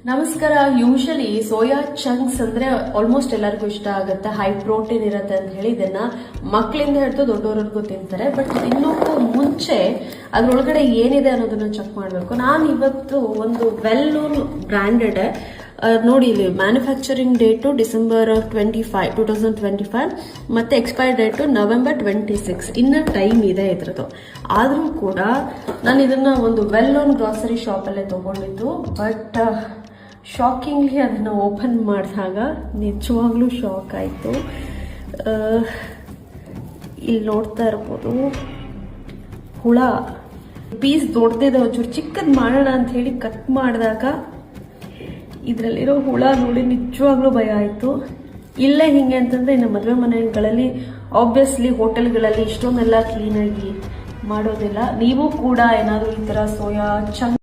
ನಮಸ್ಕಾರ. Usually soya chunks ಅಂದ್ರೆ almost ಎಲ್ಲರಿಗೂ ಇಷ್ಟ ಆಗುತ್ತೆ, ಹೈ ಪ್ರೋಟೀನ್ ಇರುತ್ತೆ ಅಂತ ಹೇಳಿ ಇದನ್ನ ಮಕ್ಕಳಿಂದ ಹಿಡಿದು ದೊಡ್ಡವರೆಗೂ ತಿಂತಾರೆ. ಬಟ್ ತಿನ್ನೋಕ್ಕೂ ಮುಂಚೆ ಅದ್ರೊಳಗಡೆ ಏನಿದೆ ಅನ್ನೋದನ್ನ ಚೆಕ್ ಮಾಡಬೇಕು. ನಾನು ಇವತ್ತು ಒಂದು ವೆಲ್ ನೋನ್ ಬ್ರ್ಯಾಂಡೆಡ್ ನೋಡಿ, ಇಲ್ಲಿ ಮ್ಯಾನುಫ್ಯಾಕ್ಚರಿಂಗ್ ಡೇಟು ಡಿಸೆಂಬರ್ 2025 ಮತ್ತೆ ಎಕ್ಸ್ಪೈರ್ ಡೇಟು ನವೆಂಬರ್ 26. ಇನ್ನ ಟೈಮ್ ಇದೆ ಇದ್ರದ್ದು. ಆದ್ರೂ ಕೂಡ ನಾನು ಇದನ್ನ ಒಂದು ವೆಲ್ ನೋನ್ ಗ್ರಾಸರಿ ಶಾಪಲ್ಲೇ ತಗೊಂಡಿದ್ದು. ಬಟ್ ಶಾಕಿಂಗ್ಲಿ ಅದನ್ನು ಓಪನ್ ಮಾಡಿದಾಗ ನಿಜವಾಗ್ಲೂ ಶಾಕ್ ಆಯಿತು. ಇಲ್ಲಿ ನೋಡ್ತಾ ಇರ್ಬೋದು, ಹುಳ ಪೀಸ್ ದೊಡ್ಡದಿದೆ, ಒಂಚೂರು ಚಿಕ್ಕದ್ ಮಾಡೋಣ ಅಂತ ಹೇಳಿ ಕಟ್ ಮಾಡಿದಾಗ ಇದರಲ್ಲಿರೋ ಹುಳ ನೋಡಿ ನಿಜವಾಗ್ಲೂ ಭಯ ಆಯಿತು. ಇಲ್ಲೇ ಹಿಂಗೆ ಅಂತಂದ್ರೆ ಇನ್ನು ಮದುವೆ ಮನೆಗಳಲ್ಲಿ ಆಬ್ವಿಯಸ್ಲಿ ಹೋಟೆಲ್ಗಳಲ್ಲಿ ಇಷ್ಟೊಂದೆಲ್ಲ ಕ್ಲೀನಾಗಿ ಮಾಡೋದಿಲ್ಲ. ನೀವು ಕೂಡ ಏನಾದರೂ ಈ ಥರ ಸೋಯಾ ಚಂಕ್